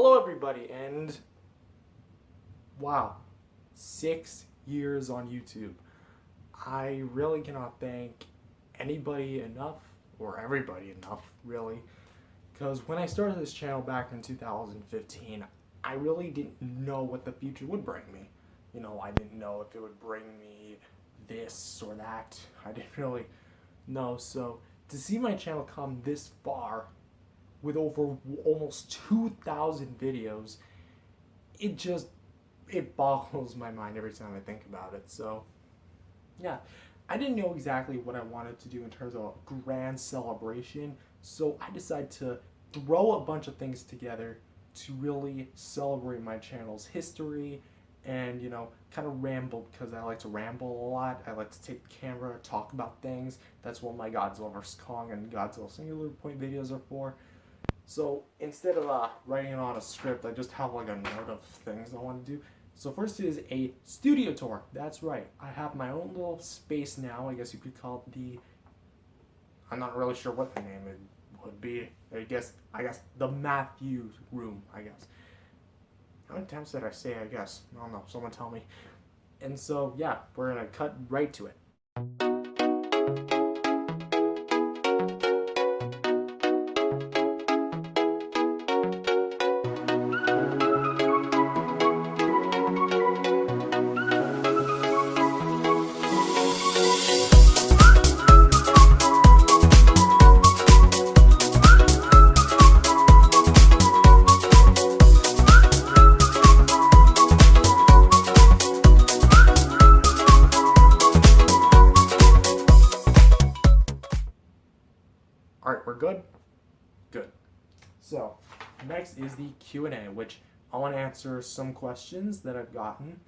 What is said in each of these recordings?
Hello everybody, and wow, 6 years on YouTube. I really cannot thank anybody enough, or everybody enough, really, because when I started this channel back in 2015, I really didn't know what the future would bring me. I didn't know if it would bring me this or that. I didn't really know, so to see my channel come this far with over almost 2,000 videos, it boggles my mind every time I think about it. So yeah, I didn't know exactly what I wanted to do in terms of a grand celebration, so I decided to throw a bunch of things together to really celebrate my channel's history and kind of ramble, because I like to ramble a lot. I like to take the camera, talk about things. That's what my Godzilla vs. Kong and Godzilla Singular Point videos are for. So instead of writing it on a script, I just have like a note of things I want to do. So first is a studio tour. That's right. I have my own little space now. I guess you could call it I'm not really sure what the name it would be. I guess the Matthews room, I guess. How many times did I say I guess? I don't know. Someone tell me. And so yeah, we're gonna cut right to it. Alright, we're good? Good. So, next is the Q&A, which I want to answer some questions that I've gotten,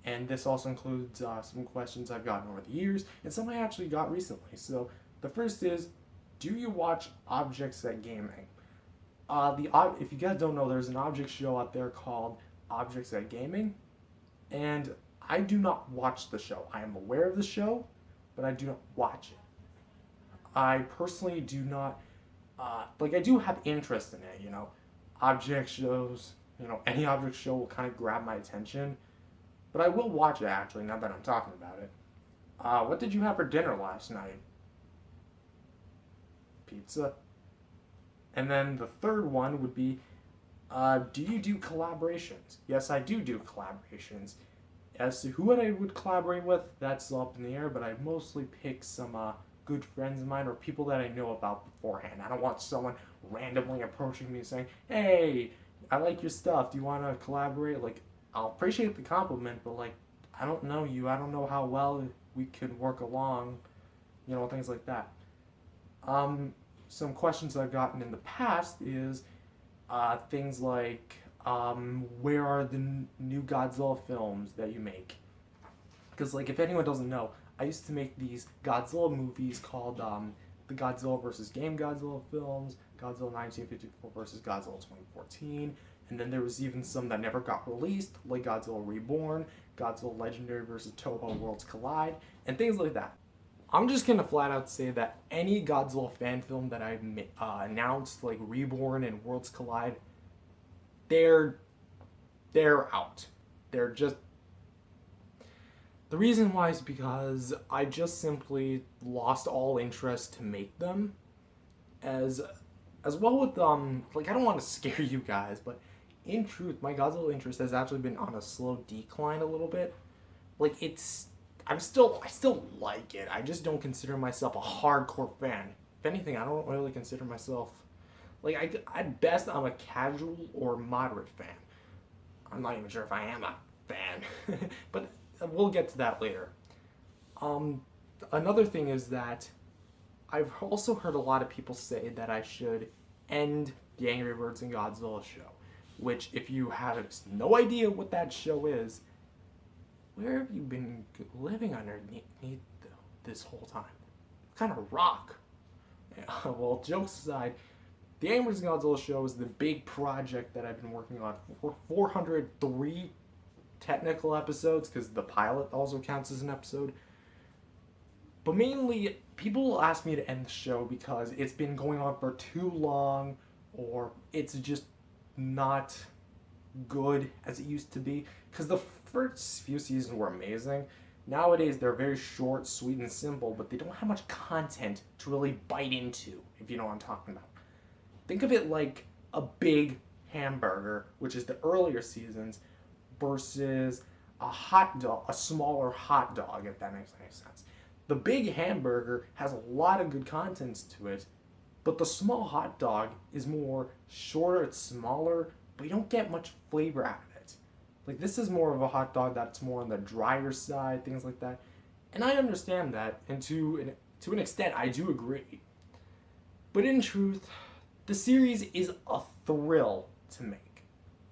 and this also includes some questions I've gotten over the years, and some I actually got recently. So, the first is, do you watch Objects at Gaming? If you guys don't know, there's an object show out there called Objects at Gaming, and I do not watch the show. I am aware of the show, but I do not watch it. I personally do not, I do have interest in it, object shows, any object show will kind of grab my attention, but I will watch it actually, now that I'm talking about it. What did you have for dinner last night? Pizza. And then the third one would be, do you do collaborations? Yes, I do collaborations. As to who I would collaborate with, that's up in the air, but I mostly pick some, good friends of mine or people that I know about beforehand. I don't want someone randomly approaching me and saying, hey, I like your stuff, do you want to collaborate? I'll appreciate the compliment, but I don't know you, I don't know how well we could work along, things like that. Some questions I've gotten in the past is things like, where are the new Godzilla films that you make? Because if anyone doesn't know, I used to make these Godzilla movies called the Godzilla vs. Game Godzilla films, Godzilla 1954 vs. Godzilla 2014, and then there was even some that never got released, like Godzilla Reborn, Godzilla Legendary vs. Toho Worlds Collide, and things like that. I'm just gonna flat out say that any Godzilla fan film that I've announced, like Reborn and Worlds Collide, they're out. They're just... The reason why is because I just simply lost all interest to make them. As well with, I don't want to scare you guys, but in truth, my Godzilla interest has actually been on a slow decline a little bit. I still like it. I just don't consider myself a hardcore fan. If anything, I don't really consider myself, at best, I'm a casual or moderate fan. I'm not even sure if I am a fan, but we'll get to that later. Another thing is that I've also heard a lot of people say that I should end the Angry Birds and Godzilla show, which, if you have no idea what that show is, where have you been living underneath this whole time? What kind of rock? Well, jokes aside, the Angry Birds and Godzilla show is the big project that I've been working on for 403 technical episodes, because the pilot also counts as an episode. But mainly, people will ask me to end the show because it's been going on for too long, or it's just not good as it used to be. Because the first few seasons were amazing. Nowadays, they're very short, sweet, and simple, but they don't have much content to really bite into, if you know what I'm talking about. Think of it like a big hamburger, which is the earlier seasons, versus a hot dog, a smaller hot dog, if that makes any sense. The big hamburger has a lot of good contents to it, but the small hot dog is more shorter, it's smaller, but you don't get much flavor out of it. Like this is more of a hot dog that's more on the drier side, things like that. And I understand that, and to an extent, I do agree. But in truth, the series is a thrill to make,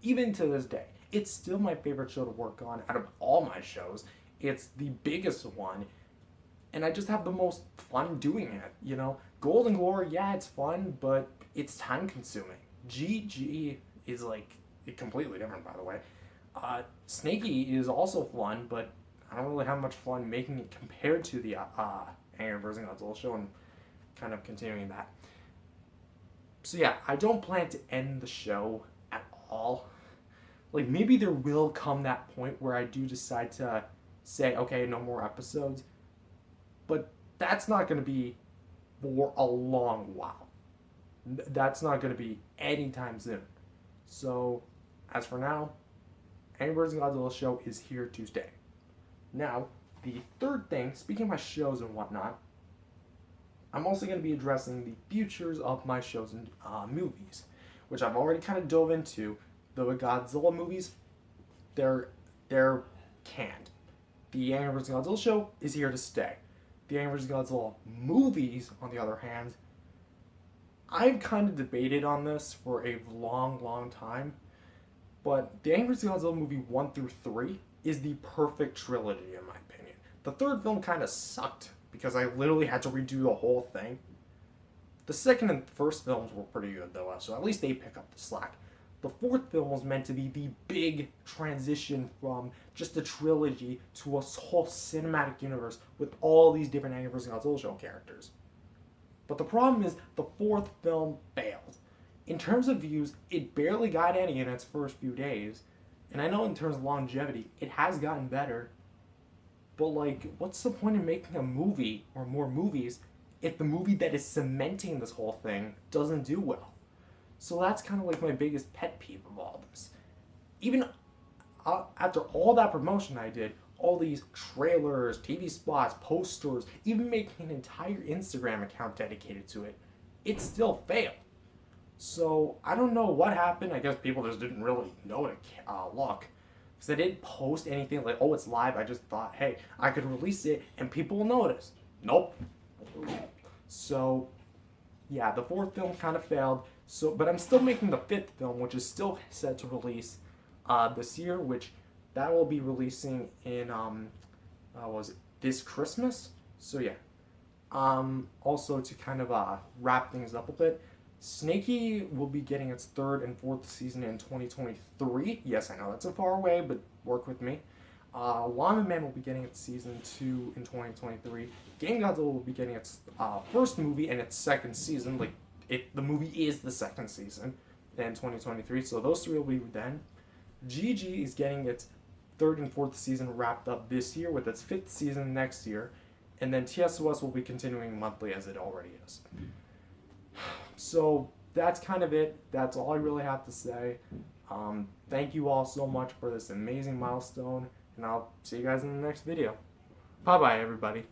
even to this day. It's still my favorite show to work on out of all my shows. It's the biggest one, and I just have the most fun doing it, you know? Golden Glory, yeah, it's fun, but it's time consuming. GG is like completely different, by the way. Snaky is also fun, but I don't really have much fun making it compared to the Angry Birds and Godzilla show and kind of continuing that. So yeah, I don't plan to end the show at all. Like maybe there will come that point where I do decide to say, okay, no more episodes, but that's not going to be for a long while. That's not going to be anytime soon. So, as for now, Angry Birds and Godzilla show is here to stay. Now, the third thing, speaking of my shows and whatnot, I'm also going to be addressing the futures of my shows and movies, which I've already kind of dove into. The Godzilla movies, they're canned. The Angry Birds and Godzilla show is here to stay. The Angry Birds and Godzilla movies, on the other hand, I've kind of debated on this for a long, long time, but the Angry Birds and Godzilla movie 1 through 3 is the perfect trilogy in my opinion. The third film kind of sucked because I literally had to redo the whole thing. The second and first films were pretty good though, so at least they pick up the slack. The fourth film was meant to be the big transition from just a trilogy to a whole cinematic universe with all these different Angry Birds and Godzilla show characters. But the problem is the fourth film failed. In terms of views, it barely got any in its first few days. And I know in terms of longevity, it has gotten better. But like, what's the point in making a movie or more movies if the movie that is cementing this whole thing doesn't do well? So that's kind of like my biggest pet peeve of all this. Even after all that promotion I did, all these trailers, TV spots, posters, even making an entire Instagram account dedicated to it, it still failed. So I don't know what happened. I guess people just didn't really know to look. Because I didn't post anything like, oh, it's live. I just thought, hey, I could release it and people will notice. Nope. So, yeah, the fourth film kind of failed. So, but I'm still making the fifth film, which is still set to release this year, which that will be releasing in was it this Christmas? So yeah. Also to kind of wrap things up a bit, Snaky will be getting its third and fourth season in 2023. Yes, I know that's a far away, but work with me. Llama Man will be getting its season 2 in 2023. Game Godzilla will be getting its first movie and its second season. Like the movie is the second season in 2023. So those three will be then. GG is getting its third and fourth season wrapped up this year with its fifth season next year, and then T.O.S.G will be continuing monthly as it already is. So that's kind of it. That's all I really have to say. Thank you all so much for this amazing milestone, and I'll see you guys in the next video. Bye bye, everybody.